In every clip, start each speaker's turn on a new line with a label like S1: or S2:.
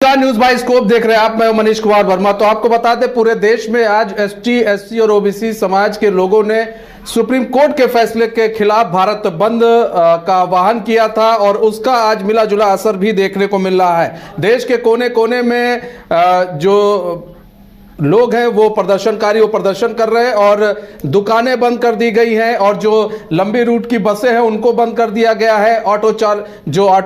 S1: News bye scope देख रहे हैं आप। मैं मनीष कुमार वर्मा। तो आपको बता दें, पूरे देश में आज एसटी, एससी और ओबीसी समाज के लोगों ने सुप्रीम कोर्ट के फैसले के खिलाफ भारत बंद का आह्वान किया था और उसका आज मिला जुला असर भी देखने को मिल रहा है। देश के कोने कोने में जो लोग हैं वो प्रदर्शन कर रहे हैं और दुकानें बंद कर दी गई हैं और जो लंबी रूट की बसें हैं उनको बंद कर दिया गया है। ऑटो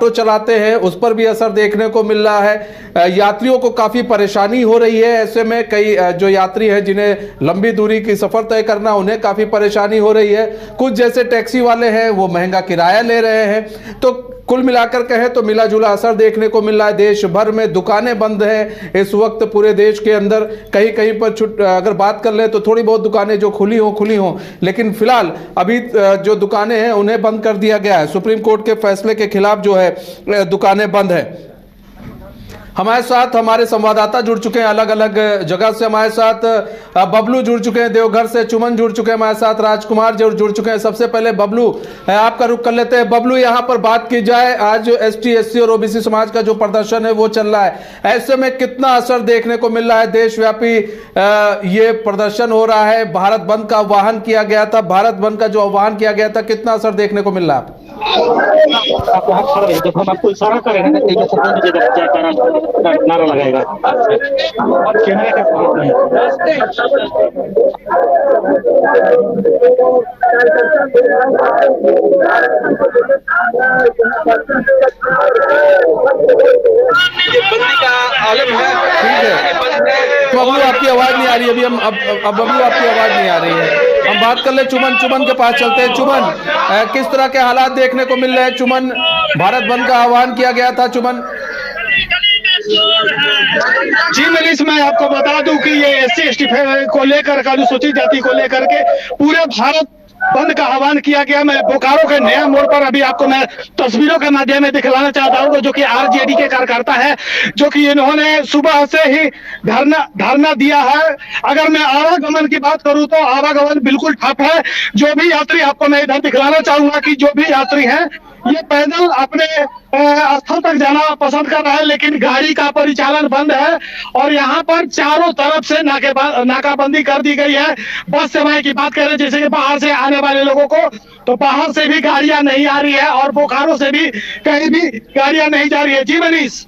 S1: चलाते हैं उस पर भी असर देखने को मिल रहा है। यात्रियों को काफी परेशानी हो रही है। ऐसे में कई जो यात्री हैं जिन्हें लंबी दूरी की सफर तय करना, उन्हें काफी परेशानी हो रही है। कुछ जैसे टैक्सी वाले हैं वो महंगा किराया ले रहे हैं। तो कुल मिलाकर कहें तो मिला जुला असर देखने को मिल रहा है। देश भर में दुकानें बंद हैं इस वक्त पूरे देश के अंदर। कहीं कहीं पर अगर बात कर लें तो थोड़ी बहुत दुकानें जो खुली हों, लेकिन फिलहाल अभी जो दुकानें हैं उन्हें बंद कर दिया गया है। सुप्रीम कोर्ट के फैसले के खिलाफ जो है दुकानें बंद है। हमारे साथ हमारे संवाददाता जुड़ चुके हैं अलग अलग जगह से। हमारे साथ बबलू जुड़ चुके हैं देवघर से, चुमन जुड़ चुके हैं हमारे साथ, राजकुमार जुड़ चुके हैं। सबसे पहले बबलू, आपका रुख कर लेते हैं। बबलू, यहाँ पर बात की जाए, आज एसटी, एससी और ओबीसी समाज का जो प्रदर्शन है वो चल रहा है, ऐसे में कितना असर देखने को मिल रहा है? देशव्यापी ये प्रदर्शन हो रहा है, भारत बंद का आह्वान किया गया था, भारत बंद का जो आह्वान किया गया था, कितना असर देखने को मिल रहा है?
S2: आप वहाँ खड़े रहिए, जब हम आपको इशारा करेंगे ना नारा लगाएगा। कैमरे का
S3: बंदी का आलम है।
S1: ठीक है बबलू, आपकी आवाज नहीं आ रही अभी। हम अब बबलू आपकी आवाज नहीं आ रही है। हम बात कर ले चुमन के पास चलते हैं। चुमन, किस तरह के हालात देखने को मिल रहे हैं? चुमन, भारत बंद का आह्वान किया गया था। चुमन
S2: जी मनीष, मैं आपको बता दूं कि ये एससी एसटी को लेकर, अनुसूचित जाति को लेकर के पूरे भारत बंद का आह्वान किया गया। मैं बोकारो के नया मोड़ पर अभी आपको मैं तस्वीरों के माध्यम में दिखलाना चाहता हूँ, जो कि आरजेडी के कार्यकर्ता है, जो कि इन्होंने सुबह से ही धरना दिया है। अगर मैं आवागमन की बात करूं तो आवागमन बिल्कुल ठप है। जो भी यात्री, आपको मैं इधर दिखलाना चाहूंगा कि जो भी यात्री हैं ये पैदल अपने स्थल तक जाना पसंद कर रहा है, लेकिन गाड़ी का परिचालन बंद है और यहाँ पर चारों तरफ से नाकाबंदी कर दी गई है। बस सेवाएं की बात करें, जैसे कि बाहर से आने वाले लोगों को, तो बाहर से भी गाड़ियां नहीं आ रही है और बोकारो से भी कहीं भी गाड़ियां नहीं जा रही है। जी मनीष।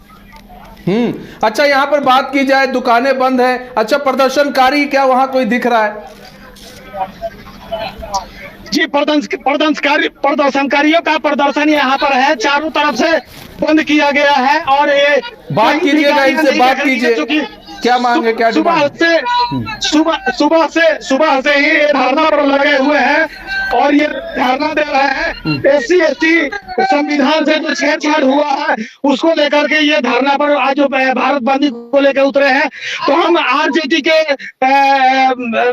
S1: अच्छा, यहाँ पर बात की जाए, दुकानें बंद है। अच्छा, प्रदर्शनकारी क्या वहां कोई दिख रहा है?
S2: जी, प्रदर्शनकारियों का प्रदर्शन यहाँ पर है, चारों तरफ से बंद किया गया है। और ये
S1: बात कीजिएगा, इनसे बात कीजिए, क्या मांगे, क्या
S2: सुबह से ही धरना पर लगे हुए हैं और ये धरना दे रहे हैं। एससी एसटी संविधान से जो छेड़छाड़ हुआ है उसको लेकर के ये धरना पर आज जो भारत बंद को लेकर उतरे हैं। तो हम आरजेडी के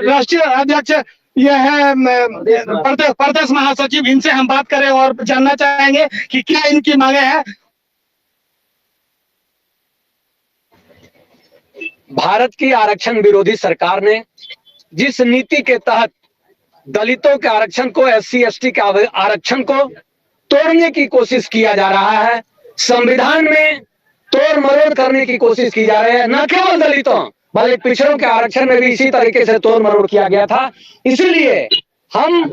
S2: राष्ट्रीय अध्यक्ष यह है प्रदेश महासचिव, इनसे हम बात करें और जानना चाहेंगे कि क्या इनकी मांगे हैं।
S3: भारत की आरक्षण विरोधी सरकार ने जिस नीति के तहत दलितों के आरक्षण को, एससी एसटी के आरक्षण को तोड़ने की कोशिश किया जा रहा है, संविधान में तोड़ मरोड़ करने की कोशिश की जा रही है, न केवल दलितों बल्कि पिछड़ों के आरक्षण में भी इसी तरीके से तोड़ मरोड़ किया गया था। इसलिए हम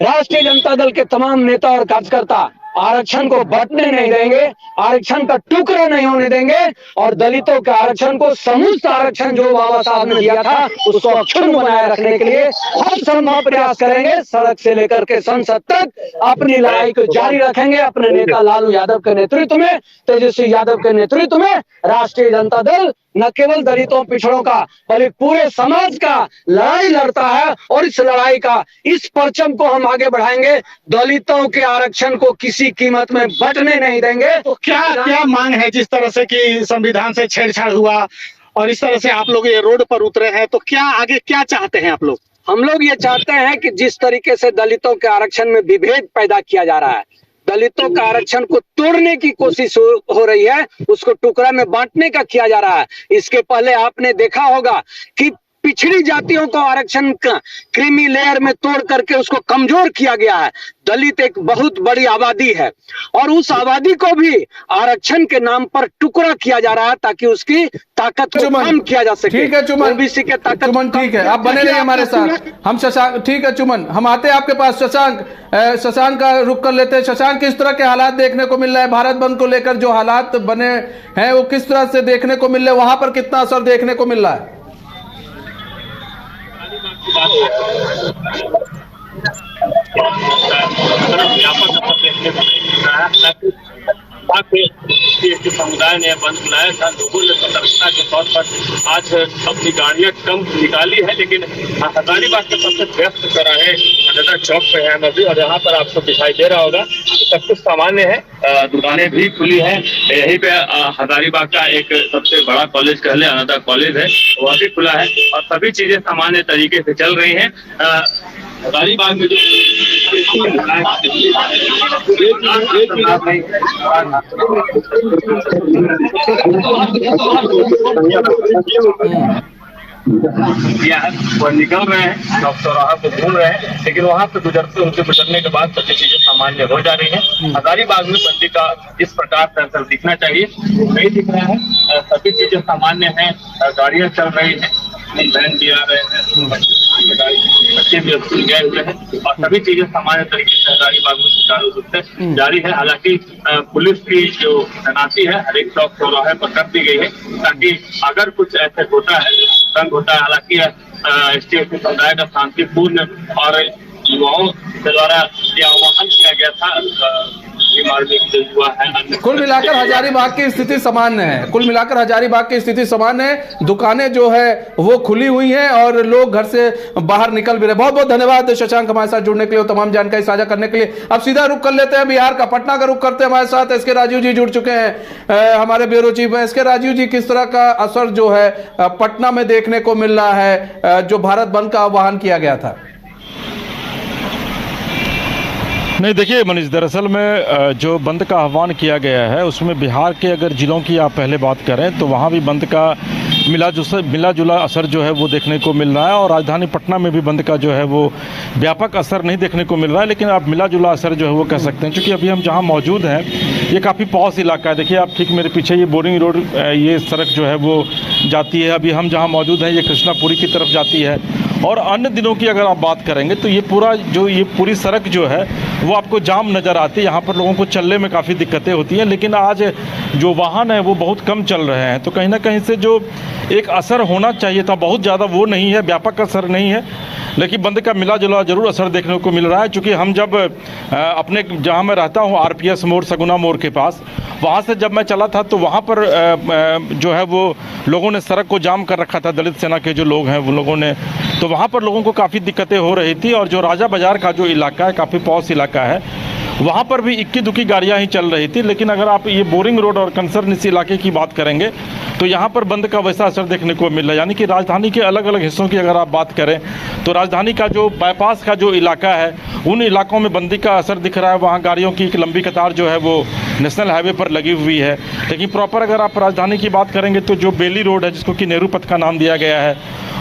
S3: राष्ट्रीय जनता दल के तमाम नेता और कार्यकर्ता आरक्षण को बंटने नहीं देंगे, आरक्षण का टुकड़ा नहीं होने देंगे और दलितों के आरक्षण को, समस्त आरक्षण जो बाबा साहब ने दिया था, उसको अक्षुण्ण बनाए रखने के लिए हर संभव प्रयास करेंगे। सड़क से लेकर के संसद तक अपनी लड़ाई को जारी रखेंगे। अपने नेता लालू यादव के नेतृत्व में, तेजस्वी यादव के नेतृत्व में राष्ट्रीय जनता दल न केवल दलितों पिछड़ों का बल्कि पूरे समाज का लड़ाई लड़ता है और इस लड़ाई का, इस परचम को हम आगे बढ़ाएंगे। दलितों के आरक्षण को किसी कीमत में बंटने नहीं देंगे।
S2: तो क्या मांग है? जिस तरह से कि संविधान से छेड़छाड़ हुआ और इस तरह से आप लोग ये रोड पर उतरे हैं, तो क्या आगे क्या चाहते हैं आप लोग?
S3: हम लोग ये चाहते हैं कि जिस तरीके से दलितों के आरक्षण में विभेद पैदा किया जा रहा है, दलितों का आरक्षण को तोड़ने की कोशिश हो रही है, उसको टुकड़ा में बांटने का किया जा रहा है। इसके पहले आपने देखा होगा कि पिछड़ी जातियों को आरक्षण क्रीमी लेयर में तोड़ करके उसको कमजोर किया गया है। दलित एक बहुत बड़ी आबादी है और उस आबादी को भी आरक्षण के नाम पर टुकड़ा किया जा रहा है ताकि उसकी ताकत को कम किया जा सके।
S1: ठीक है चुमन,
S3: ओबीसी के ताकत
S1: चुमन ठीक है, आप बने रहिए हमारे साथ। हम शशांक, ठीक है चुमन, हम आते हैं आपके पास। शशांक का रुख कर लेते हैं। शशांक, किस तरह के हालात देखने को मिल रहे हैं भारत बंद को लेकर? जो हालात बने हैं वो किस तरह से देखने को मिल रहे हैं? वहां पर कितना असर देखने को मिल रहा है?
S4: समुदाय ने बंद बुलाया था। लोगों ने सतर्कता के तौर पर आज अपनी गाड़ियां कम निकाली है, लेकिन हजारीबाग के सबसे व्यस्त चौराहे अनदर चौक पे है अभी, और यहाँ पर आपको दिखाई दे रहा होगा सब कुछ सामान्य है। दुकानें भी खुली है। यहीं पे हजारीबाग का एक सबसे बड़ा कॉलेज कह ले, अनदर कॉलेज है, वह भी खुला है और सभी चीजें सामान्य तरीके से चल रही है। हजारीबाग में जो वो निकल रहे हैं, चौराहा पे घूम रहे हैं, लेकिन वहां से उनके गुजरने के बाद सभी चीजें सामान्य हो जा रही है। हजारीबाग में बंदी का इस प्रकार से असर दिखना चाहिए, नहीं दिख रहा है। सभी चीजें सामान्य हैं, गाड़ियां चल रही हैं, वैन भी आ रहे हैं, बच्चे भी स्कूल गए हुए हैं और सभी चीजें सामान्य तरीके से हजारीबाग में सुचारू रूप से जारी है। हालांकि पुलिस की जो तैनाती है हर एक चौक चौराहे पर कर दी गई है ताकि अगर कुछ ऐसे होता है, तंग होता है। हालांकि एसटी समुदाय का शांतिपूर्ण और युवाओं के द्वारा यह आह्वान किया गया था।
S1: कुल मिलाकर हजारीबाग की स्थिति सामान्य है। कुल मिलाकर हजारीबाग की स्थिति सामान्य है। दुकानें जो है वो खुली हुई हैं और लोग घर से बाहर निकल भी रहे। बहुत बहुत धन्यवाद शशांक हमारे साथ जुड़ने के लिए और तमाम जानकारी साझा करने के लिए। अब सीधा रुख कर लेते हैं बिहार का, पटना का रुख करते हैं। हमारे साथ एसके राजीव जी जुड़ चुके हैं, हमारे ब्यूरो चीफ हैं। एसके राजीव जी, किस तरह का असर जो है पटना में देखने को मिल रहा है जो भारत बंद का आह्वान किया गया था?
S5: नहीं, देखिए मनीष, दरअसल में जो बंद का आह्वान किया गया है उसमें बिहार के अगर जिलों की आप पहले बात करें तो वहाँ भी बंद का मिला जुला असर जो है वो देखने को मिल रहा है और राजधानी पटना में भी बंद का जो है वो व्यापक असर नहीं देखने को मिल रहा है, लेकिन आप मिला जुला असर जो है वो कह सकते हैं। क्योंकि अभी हम जहाँ मौजूद हैं ये काफ़ी पॉश इलाका है। देखिए आप ठीक मेरे पीछे ये बोरिंग रोड, ये सड़क जो है वो जाती है। अभी हम जहाँ मौजूद हैं ये कृष्णापुरी की तरफ जाती है और अन्य दिनों की अगर आप बात करेंगे तो ये पूरी सड़क जो है वो आपको जाम नज़र आती है। यहाँ पर लोगों को चलने में काफ़ी दिक्कतें होती हैं, लेकिन आज जो वाहन है वो बहुत कम चल रहे हैं। तो कहीं ना कहीं से जो एक असर होना चाहिए था बहुत ज़्यादा वो नहीं है, व्यापक असर नहीं है, लेकिन बंद का मिला जुला जरूर असर देखने को मिल रहा है। चूँकि हम जब अपने जहाँ मैं रहता हूँ RPS मोड़, सगुना मोड़ के पास, वहाँ से जब मैं चला था तो वहाँ पर जो है वो लोगों ने सड़क को जाम कर रखा था, दलित सेना के जो लोग हैं वो लोगों ने। तो वहाँ पर लोगों को काफ़ी दिक्कतें हो रही थी। और जो राजा बाज़ार का जो इलाका है, काफ़ी पॉश इलाका है, वहाँ पर भी इक्की दुक्की गाड़ियाँ ही चल रही थी। लेकिन अगर आप ये बोरिंग रोड और कंसर्न इलाके की बात करेंगे तो यहाँ पर बंद का वैसा असर देखने को मिल रहा है। यानी कि राजधानी के अलग अलग हिस्सों की अगर आप बात करें तो राजधानी का जो बाईपास का जो इलाका है उन इलाकों में बंदी का असर दिख रहा है। वहाँ गाड़ियों की एक लंबी कतार जो है वो नेशनल हाईवे पर लगी हुई है। लेकिन प्रॉपर अगर आप राजधानी की बात करेंगे तो जो बेली रोड है, जिसको कि नेहरू पथ का नाम दिया गया है,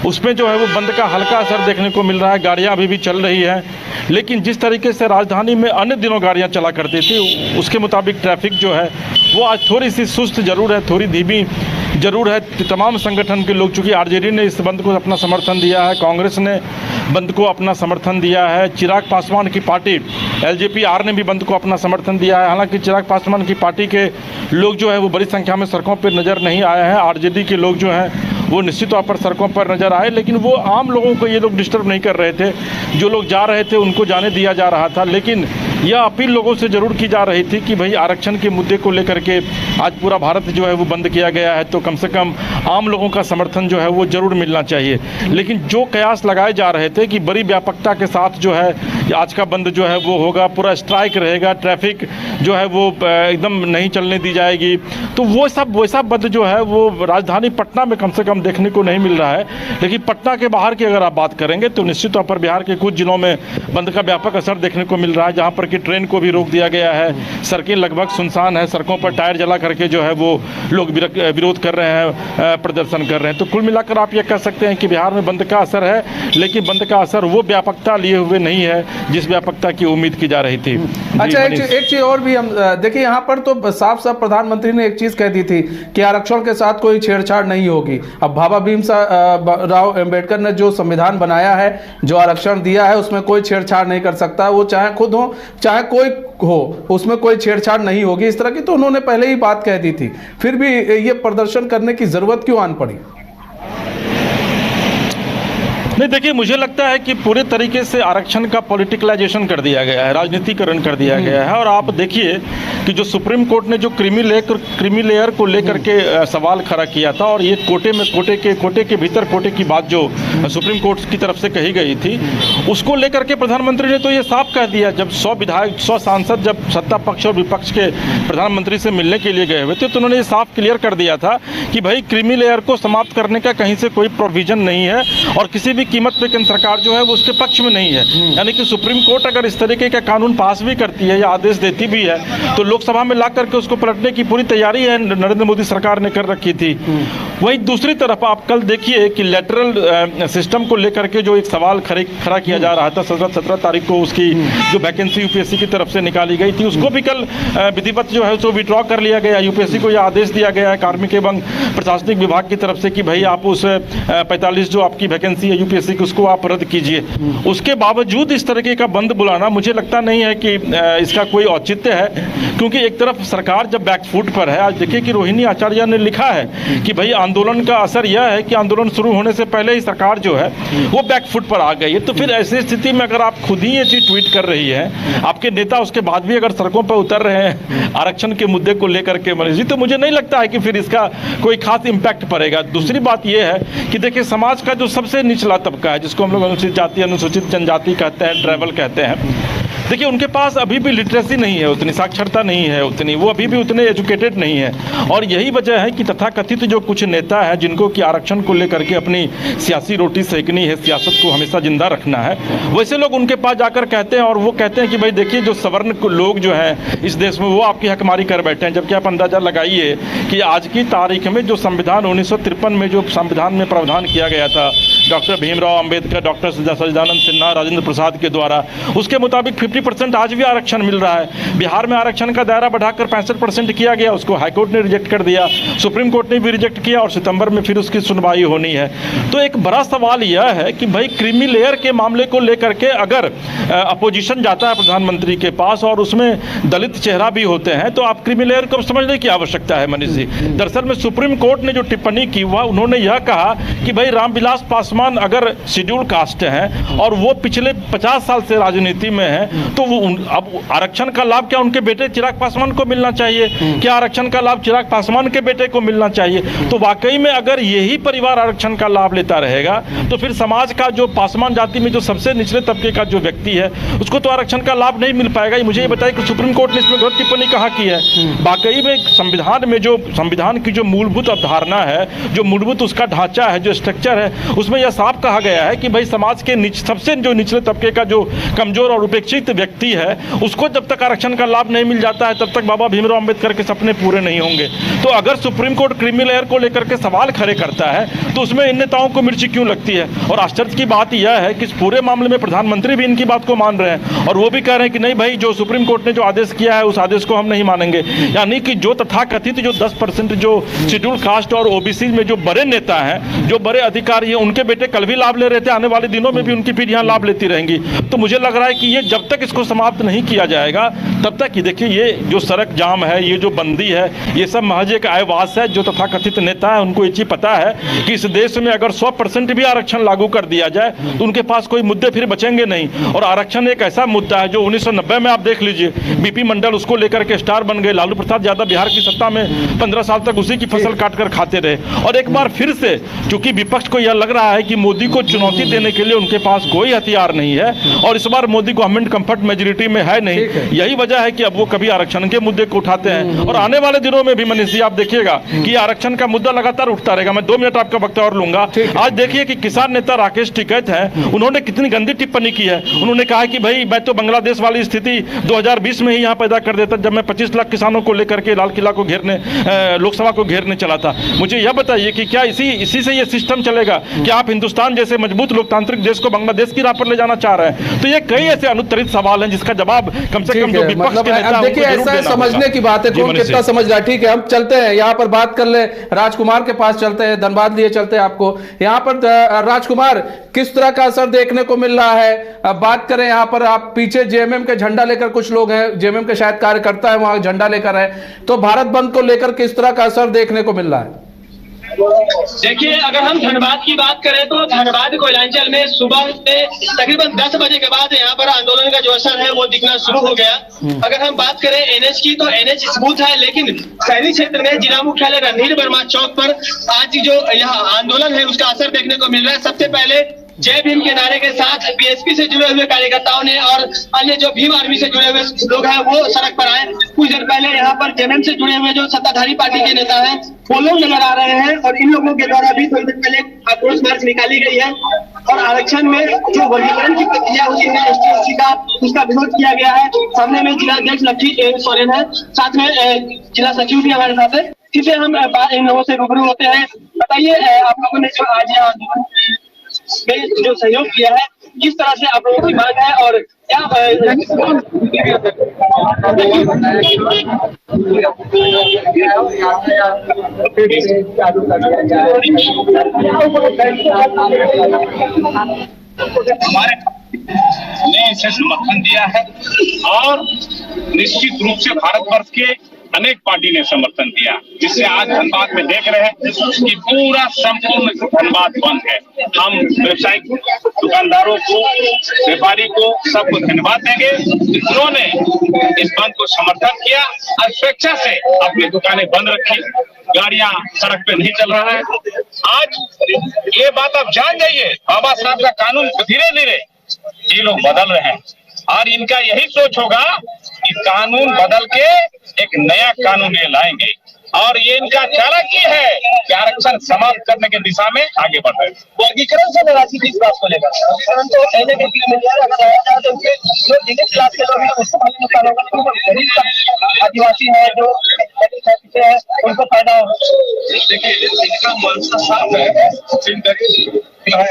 S5: उसमें जो है वो बंद का हल्का असर देखने को मिल रहा है। गाड़ियाँ अभी भी चल रही हैं, लेकिन जिस तरीके से राजधानी में अन्य दिनों गाड़ियाँ चला करती थी उसके मुताबिक ट्रैफिक जो है वो आज थोड़ी सी सुस्त जरूर है, थोड़ी धीमी जरूर है। तमाम संगठन के लोग, चूँकि RJD ने इस बंद को अपना समर्थन दिया है, कांग्रेस ने बंद को अपना समर्थन दिया है, चिराग पासवान की पार्टी LJP-R ने भी बंद को अपना समर्थन दिया है। हालांकि चिराग पासवान की पार्टी के लोग जो है वो बड़ी संख्या में सड़कों पर नज़र नहीं आए हैं। RJD के लोग जो हैं वो निश्चित तौर पर सड़कों पर नज़र आए, लेकिन वो आम लोगों को ये लोग डिस्टर्ब नहीं कर रहे थे। जो लोग जा रहे थे उनको जाने दिया जा रहा था, लेकिन यह अपील लोगों से ज़रूर की जा रही थी कि भाई आरक्षण के मुद्दे को लेकर के आज पूरा भारत जो है वो बंद किया गया है, तो कम से कम आम लोगों का समर्थन जो है वो ज़रूर मिलना चाहिए। लेकिन जो कयास लगाए जा रहे थे कि बड़ी व्यापकता के साथ जो है आज का बंद जो है वो होगा, पूरा स्ट्राइक रहेगा, ट्रैफिक जो है वो एकदम नहीं चलने दी जाएगी। तो वो सब वैसा बंद जो है वो राजधानी पटना में कम से कम देखने को नहीं मिल रहा है। लेकिन पटना के बाहर की अगर आप बात करेंगे तो निश्चित तौर पर बिहार के कुछ जिलों में बंद का व्यापक असर देखने को मिल रहा है, जहाँ पर कि ट्रेन को भी रोक दिया गया है, सड़कें लगभग सुनसान है, सड़कों पर टायर जला करके जो है वो लोग विरोध कर रहे हैं, प्रदर्शन कर रहे हैं। तो कुल मिलाकर आप ये कह सकते हैं कि बिहार में बंद का असर है, लेकिन बंद का असर वो व्यापकता लिए हुए नहीं है जिस व्यापकता की उम्मीद की जा रही थी।
S1: अच्छा, एक चीज और भी हम देखिए, यहाँ पर तो साफ साफ प्रधानमंत्री ने एक चीज कह दी थी कि आरक्षण के साथ कोई छेड़छाड़ नहीं होगी। अब बाबा भीमराव अम्बेडकर ने जो संविधान बनाया है, जो आरक्षण दिया है, उसमें कोई छेड़छाड़ नहीं कर सकता, वो चाहे खुद हो चाहे कोई हो, उसमें कोई छेड़छाड़ नहीं होगी, इस तरह की तो उन्होंने पहले ही बात कह दी थी। फिर भी ये प्रदर्शन करने की जरूरत क्यों आन पड़ी?
S5: नहीं, देखिए, मुझे लगता है कि पूरे तरीके से आरक्षण का पॉलिटिकलाइजेशन कर दिया गया है, राजनीतिकरण कर दिया गया है। और आप देखिए कि जो सुप्रीम कोर्ट ने जो क्रीमी लेयर को लेकर के सवाल खड़ा किया था, और ये कोटे के भीतर कोटे की बात जो सुप्रीम कोर्ट की तरफ से कही गई थी, उसको लेकर के प्रधानमंत्री ने तो ये साफ कह दिया। जब 100 सांसद जब सत्ता पक्ष और विपक्ष के प्रधानमंत्री से मिलने के लिए गए हुए थे, तो उन्होंने ये साफ क्लियर कर दिया था कि भाई क्रीमी लेयर को समाप्त करने का कहीं से कोई प्रोविजन नहीं है, और किसी भी कीमत पे केंद्र सरकार जो है वो उसके पक्ष में नहीं है। यानी कि सुप्रीम कोर्ट अगर इस तरीके का कानून पास भी करती है या आदेश देती भी है, तो लोकसभा में ला करके उसको पलटने की पूरी तैयारी है नरेंद्र मोदी सरकार ने कर रखी थी। वहीं दूसरी तरफ आप कल देखिए कि लेटरल सिस्टम को लेकर के जो एक सवाल खड़ा किया जा रहा था, 17 तारीख को उसकी जो वैकेंसी यूपीएससी की तरफ से निकाली गई थी, उसको भी कल विधिवत जो है उसको विड्रॉ कर लिया गया। यूपीएससी को यह आदेश दिया गया है कार्मिक एवं प्रशासनिक विभाग की तरफ से कि भाई आप उस 45 जो आपकी वैकेंसी है यूपीएससी की, उसको आप रद्द कीजिए। उसके बावजूद इस तरीके का बंद बुलाना मुझे लगता नहीं है कि इसका कोई औचित्य है, क्योंकि एक तरफ सरकार जब बैकफुट पर है। आज देखिए कि रोहिणी आचार्य ने लिखा है कि भाई आंदोलन का असर यह है कि आंदोलन शुरू होने से पहले ही सरकार जो है वो बैकफुट पर आ गई है। तो फिर ऐसी स्थिति में अगर आप खुद ही ये चीज ट्वीट कर रही है, आपके नेता उसके बाद भी अगर सड़कों पर उतर रहे हैं आरक्षण के मुद्दे को लेकर के मनीष जी, तो मुझे नहीं लगता है कि फिर इसका कोई खास इम्पैक्ट पड़ेगा। दूसरी बात यह है कि देखिए, समाज का जो सबसे निचला तबका है, जिसको हम लोग अनुसूचित जाति, अनुसूचित जनजाति कहते हैं, ट्राइबल कहते हैं, देखिए उनके पास अभी भी लिटरेसी नहीं है, उतनी साक्षरता नहीं है, उतनी वो अभी भी उतने एजुकेटेड नहीं है। और यही वजह है कि तथाकथित जो कुछ नेता है जिनको कि आरक्षण को लेकर के अपनी सियासी रोटी सेकनी है, सियासत को हमेशा जिंदा रखना है, वैसे लोग उनके पास जाकर कहते हैं और वो कहते हैं कि भाई देखिए जो सवर्ण लोग जो हैं इस देश में वो आपकी हकमारी कर बैठे हैं। जबकि आप अंदाजा लगाइए कि आज की तारीख में जो संविधान 1953 में जो संविधान में प्रावधान किया गया था डॉक्टर भीमराव अंबेडकर, डॉक्टर सच्चिदानंद सिन्हा, राजेंद्र प्रसाद के द्वारा, उसके मुताबिक 50% आज भी आरक्षण मिल रहा है। बिहार में आरक्षण का दायरा बढ़ाकर 65% किया गया, उसको हाईकोर्ट ने रिजेक्ट कर दिया, सुप्रीम कोर्ट ने भी रिजेक्ट किया और सितंबर में फिर उसकी सुनवाई होनी है। तो एक बड़ा सवाल यह है कि भाई क्रीमी लेयर के मामले को लेकर के अगर अपोजिशन जाता है प्रधानमंत्री के पास और उसमें दलित चेहरा भी होते हैं, तो आप क्रीमी लेयर को समझने की आवश्यकता है मनीष जी। दरअसल में सुप्रीम कोर्ट ने जो टिप्पणी की वह उन्होंने यह कहा कि भाई रामविलास पासवान अगर शेड्यूल कास्ट हैं और वो पिछले 50 साल से राजनीति में हैं, तो वो अब आरक्षण का लाभ क्या उनके बेटे चिराग पासवान को मिलना चाहिए? क्या आरक्षण का लाभ चिराग पासवान के बेटे को मिलना चाहिए? तो वाकई में अगर यही परिवार आरक्षण का लाभ लेता रहेगा तो फिर समाज का जो पासवान जाति में जो सबसे निचले तबके का जो व्यक्ति है उसको तो आरक्षण का लाभ नहीं मिल पाएगा। मुझे ये बताइए कि सुप्रीम कोर्ट ने इसमें गलत टिप्पणी कहाँ की है? वाकई में संविधान में जो संविधान की जो मूलभूत अवधारणा है, जो मूलभूत उसका ढांचा है, जो स्ट्रक्चर है, उसमें यह साफ कहा गया है कि भाई समाज के सबसे जो निचले तबके का जो कमजोर और उपेक्षित व्यक्ति है उसको जब तक आरक्षण का लाभ नहीं मिल जाता है तब तक बाबा भीमराव अंबेडकर के सपने पूरे नहीं होंगे। तो अगर सुप्रीम कोर्ट क्रीमी लेयर को लेकर के सवाल खड़े करता है तो उसमें इन नेताओं को मिर्ची क्यों लगती है? और आश्चर्य की बात यह है कि इस पूरे मामले में प्रधानमंत्री भी इनकी बात को मान रहे हैं और वो भी कह रहे हैं कि नहीं भाई, जो सुप्रीम कोर्ट ने जो आदेश किया है उस आदेश को हम नहीं मानेंगे। यानी कि जो तथाकथित जो 10% जो शेड्यूल कास्ट और ओबीसी में जो बड़े नेता हैं, जो बड़े अधिकारी हैं, उनके बेटे कल भी लाभ ले रहे थे, आने वाले दिनों में भी उनकी पीढ़ियां लाभ लेती रहेंगी। तो मुझे लग रहा है कि ये जब तक इसको समाप्त नहीं किया जाएगा तब तक, देखिए ये जो सड़क जाम है, ये जो बंदी है, ये सब महज एक आयवास है। जो तथाकथित नेता है उनको ये चीज पता है कि इस देश में अगर 100% भी आरक्षण लागू कर दिया जाए तो उनके पास कोई मुद्दे फिर बचेंगे नहीं। और आरक्षण एक ऐसा मुद्दा है जो 1990 में आप देख लीजिए, बीपी मंडल उसको लेकर के स्टार बन गए, लालू प्रसाद यादव बिहार की सत्ता में 15 साल तक उसी की फसल काट कर खाते रहे। और एक बार फिर से चूंकि विपक्ष को यह लग रहा है कि मोदी को चुनौती देने के लिए उनके पास कोई हथियार नहीं है और इस बार मोदी गवर्नमेंट कंफर्ट मेजोरिटी में है नहीं। यही वजह है कि अब वो कभी आरक्षण के मुद्दे को उठाते हैं और आने वाले दिनों में भी मनीष जी आप देखिएगा कि आरक्षण का मुद्दा लगातार उठता रहेगा। मैं 2 मिनट आपका वक्त और लूंगा। आज देखिए कि किसान नेता राकेश टिकैत हैं, उन्होंने कितनी गंदी टिप्पणी की है। उन्होंने कहा कि भाई मैं तो बांग्लादेश वाली स्थिति 2020 में ही यहाँ पैदा कर देता जब मैं 25 लाख किसानों को लेकर के लाल किला को घेरने लोकसभा को घेरने चला था। मुझे यह बताइए कि क्या इसी से ये सिस्टम चलेगा कि आप हिंदुस्तान जैसे मजबूत लोकतांत्रिक देश को बांग्लादेश की राह पर ले जाना चाह रहे हैं? तो ये कई ऐसे अनुत्तरित सवाल हैं जिसका जवाब कम से कम जो विपक्ष के नेता
S1: देखिए ऐसा समझने की बात है कौन कितना समझ रहा है। ठीक है, हम चलते हैं यहाँ पर बात कर ले, राजकुमार के पास चलते हैं, धनबाद लिए चलते हैं आपको। यहाँ पर राजकुमार, किस तरह का असर देखने को मिल रहा है? अब बात करें यहाँ पर, आप पीछे जेएमएम के झंडा लेकर कुछ लोग हैं, जेएमएम के शायद कार्यकर्ता है वहां झंडा लेकर है, तो भारत बंद को लेकर किस तरह का असर देखने को मिल रहा है?
S6: देखिए, अगर हम धनबाद की बात करें तो धनबाद कोयलांचल में सुबह में तकरीबन 10 बजे के बाद यहाँ पर आंदोलन का जो असर है वो दिखना शुरू हो गया। अगर हम बात करें एनएच की तो एनएच स्मूथ है, लेकिन शहरी क्षेत्र में जिला मुख्यालय रणधीर वर्मा चौक पर आज जो यहाँ आंदोलन है उसका असर देखने को मिल रहा है। सबसे पहले जय भीम के नारे के साथ बीएसपी से जुड़े हुए कार्यकर्ताओं ने और अन्य जो भीम आर्मी से जुड़े हुए लोग हैं वो सड़क पर आए। कुछ देर पहले यहाँ पर जेएमएम से जुड़े हुए जो सत्ताधारी पार्टी के नेता हैं वो लोग नजर आ रहे हैं और इन लोगों के द्वारा भी थोड़ी देर पहले आक्रोश मार्च निकाली गई है और आरक्षण में जो वर्गीकरण की प्रक्रिया हुई है एसटी का, उसका विरोध किया गया है। सामने में जिला अध्यक्ष लक्ष्मी सोरेन है, साथ में जिला सचिव भी हमारे साथ है। इसे हम इन लोगों से रूबरू होते हैं। बताइए, आप लोगों ने जो आज यहाँ में जो सहयोग किया है किस तरह से आप लोगों की मांग है और क्या
S4: हमारे ने इसे समर्थन दिया है और निश्चित रूप से भारतवर्ष के अनेक पार्टी ने समर्थन दिया, जिससे आज धनबाद में देख रहे हैं कि पूरा संपूर्ण धनबाद बंद है। हम व्यवसायिक दुकानदारों को, व्यापारी को, सबको धन्यवाद देंगे जिन्होंने इस बंद को समर्थन किया और स्वेच्छा से अपनी दुकानें बंद रखी, गाड़ियां सड़क पे नहीं चल रहा है। आज ये बात आप जान जाइए, बाबा साहब का कानून धीरे धीरे ये लोग बदल रहे हैं और इनका यही सोच होगा कि कानून बदल के एक नया कानून ये लाएंगे और ये इनका चालाकी है कि आरक्षण समाप्त करने की दिशा में आगे बढ़ रहे हैं।
S6: वर्गीकरण से नाराजगी किस बात को लेकर, परंतु जो जिस क्लास के लोग हैं उसको भारी नुकसान होगा, लेकिन गरीब आदिवासी है जो है उनको फायदा होगा।
S4: देखिए, इनका मंशा साफ है,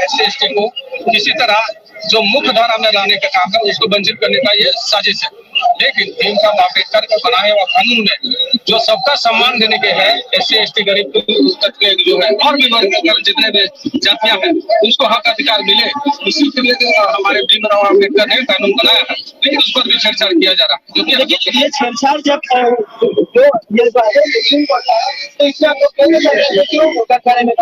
S4: SC/ST को किसी तरह जो मुख्य धारा में लाने का काम है उसको वंचित करने का ये साजिश है। लेकिन भीमराव अम्बेडकर के बनाए हुए कानून में जो सबका सम्मान देने के है, SC/ST गरीब के जो है और भी वर्ग जितने भी जातियां हैं उसको हक अधिकार मिले, इसी के लिए हमारे भीमराव अम्बेडकर ने कानून बनाया है। लेकिन उस पर भी छेड़छाड़ किया जा रहा है,
S6: लेकिन ये छेड़छाड़ जब जो ये तो इससे आपको क्यों बारे में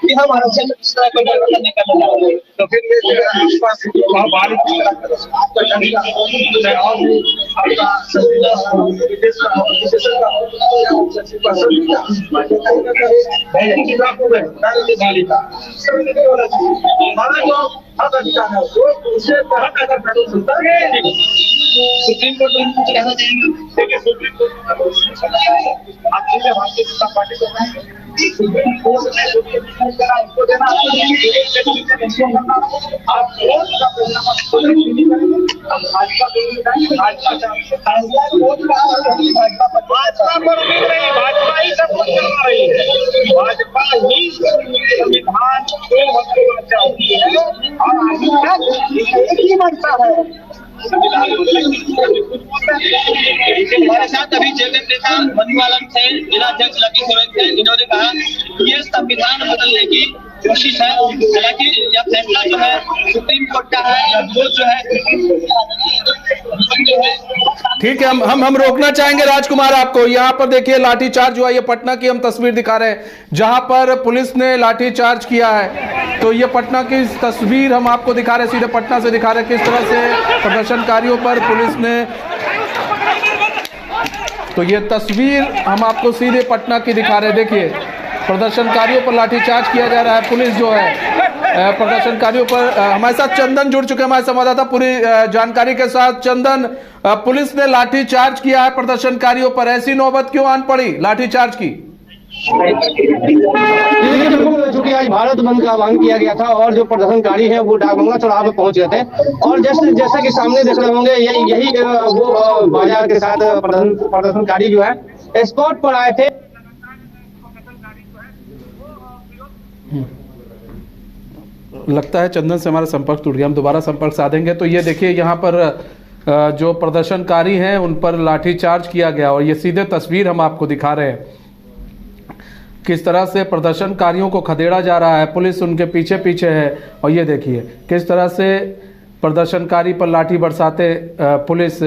S6: कि हम आरक्षण
S4: तो फिर
S6: सुप्रीम कोर्ट कहना चाहेंगे भारतीय जनता पार्टी को
S4: भाजपा ही सब कुछ करवा रही है, भाजपा ही संविधान को बदलना चाहती है और एक ही मनसा है।
S6: हमारे साथ अभी जेएमएम नेता मधुबालन थे, जिला अध्यक्ष लकी सोरेन थे, जिन्होंने कहा ये संविधान बदलने की कोशिश है। हालांकि यह फैसला जो है सुप्रीम कोर्ट का है, वो जो है
S1: ठीक है, हम रोकना चाहेंगे राजकुमार आपको। यहाँ पर देखिए लाठीचार्ज हुआ, ये पटना की हम तस्वीर दिखा रहे हैं जहां पर पुलिस ने लाठीचार्ज किया है। तो ये पटना की तस्वीर हम आपको दिखा रहे हैं, सीधे पटना से दिखा रहे हैं किस तरह से प्रदर्शनकारियों पर पुलिस ने, तो ये तस्वीर हम आपको सीधे पटना की दिखा रहे हैं। देखिए प्रदर्शनकारियों पर लाठीचार्ज किया जा रहा है। पुलिस जो है प्रदर्शनकारियों पर हमारे साथ चंदन जुड़ चुके हैं, हमारे संवाददाता पूरी जानकारी के साथ। चंदन, पुलिस ने लाठीचार्ज किया है प्रदर्शनकारियों पर, ऐसी नौबत क्यों आन पड़ी लाठीचार्ज की?
S7: चूंकि आज भारत बंद का आह्वान किया गया था और जो प्रदर्शनकारी हैं वो डाकबंगला चौराहा पे पहुंच गए थे और जैसे कि सामने देख रहे होंगे यही वो बाजार के साथ प्रदर्शनकारी जो है स्पॉट पर आए थे।
S1: लगता है चंदन से हमारा संपर्क टूट गया, हम दोबारा संपर्क साधेंगे। तो ये देखिए यहाँ पर जो प्रदर्शनकारी हैं उन पर लाठीचार्ज किया गया और ये सीधे तस्वीर हम आपको दिखा रहे हैं किस तरह से प्रदर्शनकारियों को खदेड़ा जा रहा है। पुलिस उनके पीछे पीछे है और ये देखिए किस तरह से प्रदर्शनकारी पर लाठी बरसाते पुलिस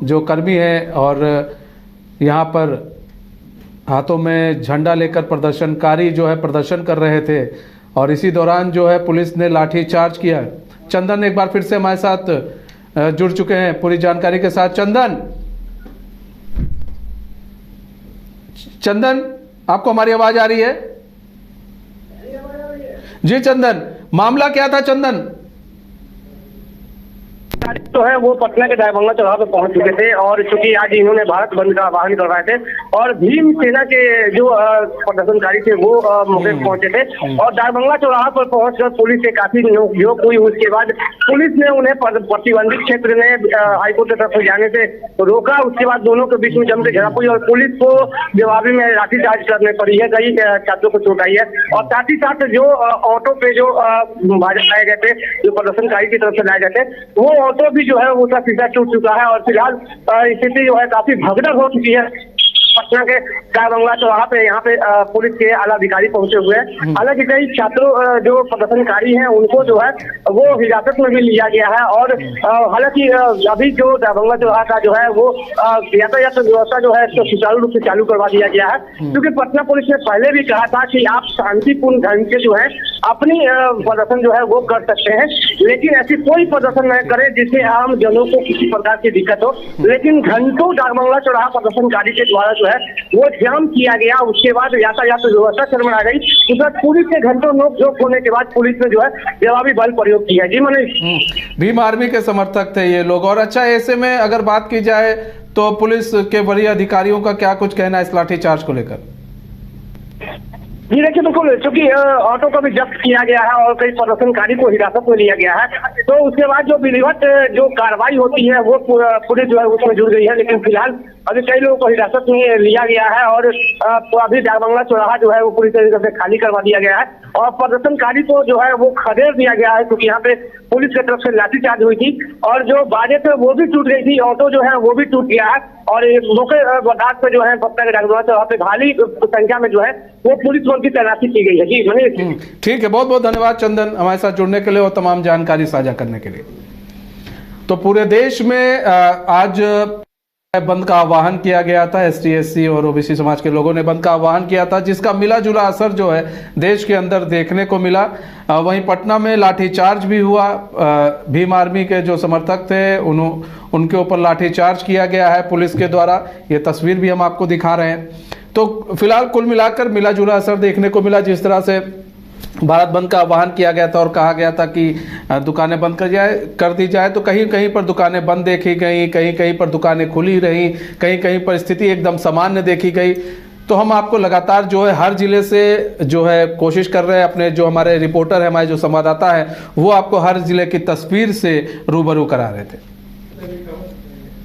S1: जो कर्मी हैं और यहाँ पर हाथों में झंडा लेकर प्रदर्शनकारी जो है प्रदर्शन कर रहे थे और इसी दौरान जो है पुलिस ने लाठीचार्ज किया। चंदन एक बार फिर से हमारे साथ जुड़ चुके हैं पूरी जानकारी के साथ। चंदन, आपको हमारी आवाज आ रही है? जी चंदन, मामला क्या था चंदन?
S7: तो है वो पटना के डाकबंगला चौराहा पे पहुंच चुके थे और चूंकि आज इन्होंने भारत बंद का आह्वान करवाए थे और भीम सेना के जो प्रदर्शनकारी थे वो मौके पर पहुंचे थे और डाकबंगला चौराहा पर पहुंचकर पुलिस से काफी नोक-झोंक हुई। उसके बाद पुलिस ने उन्हें प्रतिबंधित क्षेत्र में हाईकोर्ट की तरफ से जाने से रोका। उसके बाद दोनों के बीच में जमकर झड़प हुई और पुलिस को जवाबी में लाठीचार्ज करने पड़ी है, कई छात्रों को चोट आई है और साथ ही साथ जो ऑटो पे जो लाए गए थे, जो प्रदर्शनकारी की तरफ से लाए गए थे, वो ऑटो भी जो है वो उसका शीशा टूट चुका है और फिलहाल स्थिति जो है काफी भगदड़ हो चुकी है। पटना के डाकबंगला चौराहा पे यहाँ पे पुलिस के आला अधिकारी पहुंचे हुए हैं। हालांकि कई छात्रों जो प्रदर्शनकारी हैं उनको जो है वो हिरासत में भी लिया गया है और हालांकि अभी जो डाकबंगला चौराहा का जो है वो यातायात व्यवस्था जो है तो सुचारू रूप से चालू करवा दिया गया है, क्योंकि पटना पुलिस ने पहले भी कहा था कि आप शांतिपूर्ण ढंग से जो है अपनी प्रदर्शन जो है वो कर सकते हैं, लेकिन ऐसी कोई प्रदर्शन न करें जिससे आम जनों को किसी प्रकार की दिक्कत हो। लेकिन घंटों डाकबंगला चौराहा प्रदर्शनकारी के द्वारा जो है वो जाम किया गया। उसके बाद यातायात व्यवस्था चरमरा गई। उसके बाद पुलिस के घंटों नोक-झोंक होने के बाद पुलिस ने जो है जवाबी बल प्रयोग किया। जी मनीष,
S1: भीम आर्मी के समर्थक थे ये लोग। और अच्छा, ऐसे में अगर बात की जाए तो पुलिस के वरीय अधिकारियों का क्या कुछ कहना है इस लाठीचार्ज को लेकर?
S7: जी देखिए, बिल्कुल, चूंकि ऑटो को भी जब्त किया गया है और कई प्रदर्शनकारी को हिरासत में लिया गया है, तो उसके बाद जो विधिवत जो कार्रवाई होती है वो पुलिस जो है उसमें जुड़ गई है। लेकिन फिलहाल अभी कई लोगों को हिरासत में लिया गया है और अभी डाकबंगला चौराहा जो है वो पूरी तरीके से खाली करवा दिया गया है और प्रदर्शनकारी को जो है वो खदेड़ दिया गया है, क्योंकि यहाँ पे पुलिस की तरफ से लाठीचार्ज हुई थी और जो बाजे थे वो भी टूट गई थी, ऑटो जो है वो भी टूट गया है और मौके बर्दाश्त पे जो है पटना के डाकबंगला चौराहा पे भारी संख्या में जो है वो पुलिस बल की तैनाती की गई है। जी मनीष,
S1: ठीक है, बहुत बहुत धन्यवाद चंदन हमारे साथ जुड़ने के लिए और तमाम जानकारी साझा करने के लिए। तो पूरे देश में आज बंद का आह्वान किया गया था। एसटी, एससी और ओबीसी समाज के लोगों ने बंद का आह्वान किया था, जिसका मिला जुला असर जो है देश के अंदर देखने को मिला। वहीं पटना में लाठीचार्ज भी हुआ। भीम आर्मी के जो समर्थक थे उनके ऊपर लाठीचार्ज किया गया है पुलिस के द्वारा। ये तस्वीर भी हम आपको दिखा रहे हैं। तो फिलहाल कुल मिलाकर मिला जुला असर देखने को मिला। जिस तरह से भारत बंद का आह्वान किया गया था और कहा गया था कि दुकानें बंद कर दी जाए, तो कहीं कहीं पर दुकानें बंद देखी गई, कहीं कहीं पर दुकानें खुली रहीं, कहीं कहीं पर स्थिति एकदम सामान्य देखी गई। तो हम आपको लगातार जो है हर जिले से जो है कोशिश कर रहे हैं, अपने जो हमारे रिपोर्टर हैं, हमारे जो संवाददाता हैं, वो आपको हर जिले की तस्वीर से रूबरू करा रहे थे।